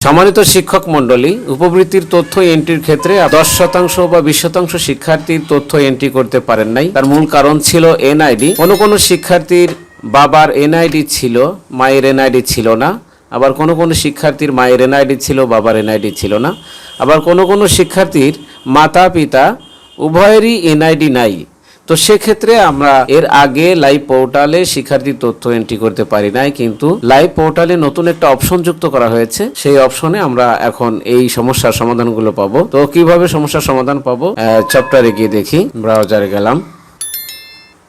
সম্মানিত শিক্ষক মণ্ডলী, উপবৃত্তির তথ্য এন্ট্রির ক্ষেত্রে 10% বা 20% শিক্ষার্থীর তথ্য এন্ট্রি করতে পারেন নাই। তার মূল কারণ ছিল এনআইডি। কোনো শিক্ষার্থীর বাবার এনআইডি ছিল, মায়ের এনআইডি ছিল না। আবার কোনো শিক্ষার্থীর মায়ের এনআইডি ছিল, বাবার এনআইডি ছিল না। আবার কোনো শিক্ষার্থীর মাতা পিতা উভয়েরই এনআইডি নাই। তো সেক্ষেত্রে আমরা এর আগে লাইভ পোর্টালে শিক্ষার্থীর তথ্য এন্ট্রি করতে পারি নাই, কিন্তু লাইভ পোর্টালে নতুন একটা অপশন যুক্ত করা হয়েছে। সেই অপশনে আমরা এখন এই সমস্যার সমাধানগুলো পাবো। তো কিভাবে সমস্যার সমাধান পাবো, চ্যাপ্টারে গিয়ে দেখি। ব্রাউজারে গেলাম,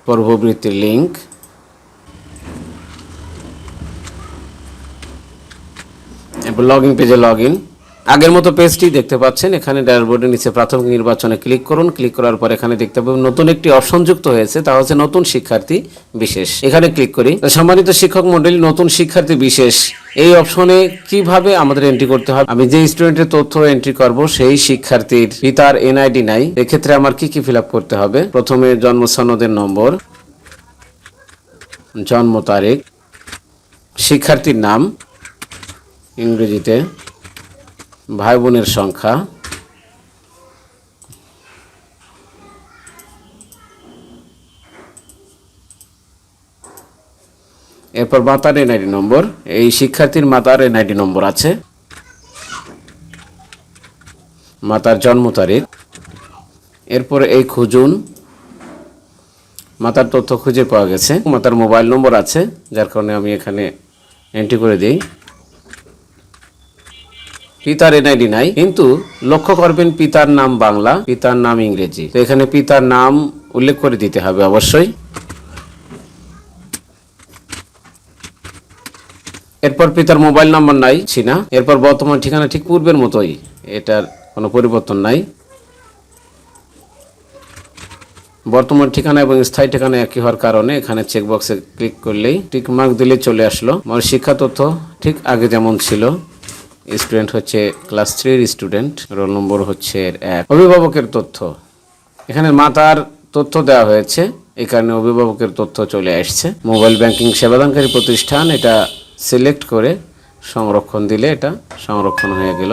উপবৃত্তির লিংক, এরপর লগইন পেজে লগইন। আগের মতো পেজটি দেখতে পাচ্ছেন। এখানে ড্যাশবোর্ডের নিচে প্রাথমিক নির্বাচনে ক্লিক করুন। ক্লিক করার পর এখানে দেখতে পাবেন নতুন একটি অপশন যুক্ত হয়েছে, তা হচ্ছে নতুন শিক্ষার্থী বিশেষ। এখানে ক্লিক করি। সম্মানিত শিক্ষক মণ্ডলী, নতুন শিক্ষার্থী বিশেষ এই অপশনে কিভাবে আমাদের এন্ট্রি করতে হবে। আমি যে স্টুডেন্টের তথ্য এন্ট্রি করব সেই শিক্ষার্থীর পিতার এনআইডি নাই। এক্ষেত্রে আমার কি ফিল আপ করতে হবে? প্রথমে জন্ম সনদের নম্বর, জন্ম তারিখ, শিক্ষার্থীর নাম ইংরেজিতে, ভাই বোনের সংখ্যা, এরপর মাতার এনআইডি নম্বর। এই শিক্ষার্থীর মাতার এনআইডি নম্বর আছে, মাতার জন্ম তারিখ। এরপর এই খুঁজুন, মাতার তথ্য খুঁজে পাওয়া গেছে। মাতার মোবাইল নম্বর আছে, যার কারণে আমি এখানে এন্ট্রি করে দিই। পিতার এনআইডি নাই, কিন্তু লক্ষ্য করবেন পিতার নাম বাংলা, পিতার নাম ইংরেজি। তো এখানে পিতার নাম উল্লেখ করে দিতে হবে অবশ্যই। এরপর পিতার মোবাইল নাম্বার নাই, ছিনা। এরপর বর্তমান ঠিকানা ঠিক পূর্বের মতোই, এটার কোনো পরিবর্তন নাই। বর্তমান ঠিকানা এবং স্থায়ী ঠিকানা একই হওয়ার কারণে এখানে চেকবক্সে ক্লিক করলেই টিক মার্ক দিলে চলে আসলো। আমার শিক্ষা তথ্য ঠিক আগে যেমন ছিল। স্টুডেন্ট হচ্ছে ক্লাস 3 এর স্টুডেন্ট, রোল নম্বর হচ্ছে 1। অভিভাবকের তথ্য, এখানে মাতার তথ্য দেওয়া হয়েছে, এই কারণে অভিভাবকের তথ্য চলে আসছে। মোবাইল ব্যাংকিং সেবাদানকারী প্রতিষ্ঠান, এটা সিলেক্ট করে সংরক্ষণ দিলে এটা সংরক্ষণ হয়ে গেল।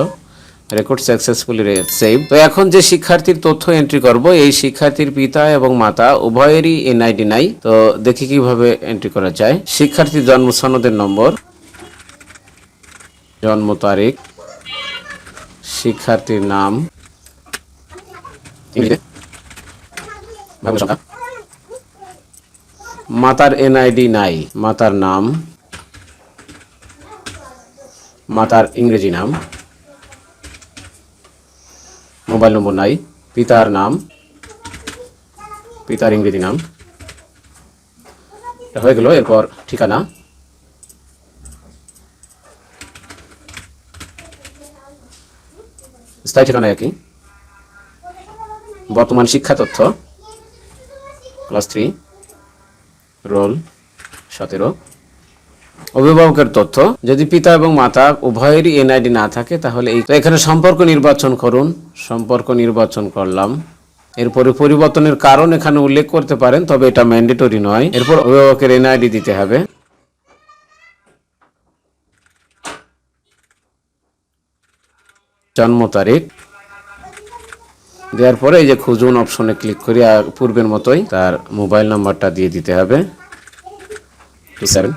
Record successfully save. তো এখন যে শিক্ষার্থীর তথ্য এন্ট্রি করব, এই শিক্ষার্থীর পিতা এবং মাতা উভয়েরই এনআইডি নাই। তো দেখি কিভাবে এন্ট্রি করা যায়। শিক্ষার্থীর জন্ম সনদের নম্বর, জন্ম তারিখ, শিক্ষার্থীর নাম, মাতার এনআইডি নাই, মাতার নাম, মাতার ইংরেজি নাম, মোবাইল নম্বর নাই, পিতার নাম, পিতার ইংরেজি নাম, এটা হয়ে গেল। এরপর ঠিকানা, স্থায়ী ঠিকানা একই। বর্তমান শিক্ষা তথ্য ক্লাস 3, রোল 17। অভিভাবকের তথ্য, যদি পিতা এবং মাতা উভয়েরই এনআইডি না থাকে তাহলে এখানে সম্পর্ক নির্বাচন করুন। সম্পর্ক নির্বাচন করলাম। এরপরে পরিবর্তনের কারণ এখানে উল্লেখ করতে পারেন, তবে এটা ম্যান্ডেটরি নয়। এরপর অভিভাবকের এনআইডি দিতে হবে। জন্ম তারিখ দেওয়ার পরে এই যে খুঁজুন অপশনে ক্লিক করি, পূর্বের মতোই তার মোবাইল নাম্বারটা দিয়ে দিতে হবে, 27।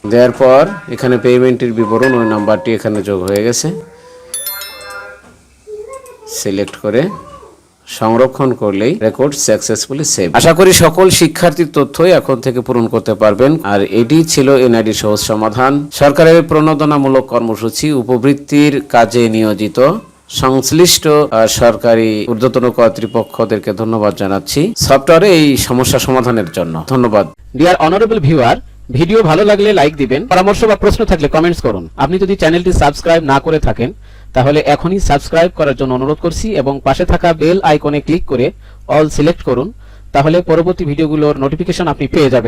দেওয়ার পর এখানে পেমেন্টের বিবরণ, ওই নাম্বারটি এখানে যোগ হয়ে গেছে। সিলেক্ট করে সংরক্ষণ করলেই রেকর্ড সাকসেসফুলি সেভ। আশা করি সকল শিক্ষার্থীর তথ্যই এখন থেকে পূরণ করতে পারবেন। আর এটি ছিল এনআইডি সহজ সমাধান। সরকারের প্রণোদনামূলক কর্মসূচি উপবৃত্তির কাজে নিয়োজিত সংশ্লিষ্ট সরকারি ঊর্ধ্বতন কর্তৃপক্ষদেরকে ধন্যবাদ জানাচ্ছি সফটওয়্যারে এই সমস্যা সমাধানের জন্য। ধন্যবাদ। ডিয়ার অনারেবল ভিউয়ার, ভিডিও ভালো লাগলে লাইক দিবেন, পরামর্শ বা প্রশ্ন থাকলে কমেন্টস করুন। আপনি যদি চ্যানেলটি সাবস্ক্রাইব না করে থাকেন তাহলে এখনই সাবস্ক্রাইব করার জন্য অনুরোধ করছি এবং পাশে থাকা বেল আইকনে ক্লিক করে অল সিলেক্ট করুন, তাহলে পরবর্তী ভিডিওগুলোর নোটিফিকেশন আপনি পেয়ে যাবেন।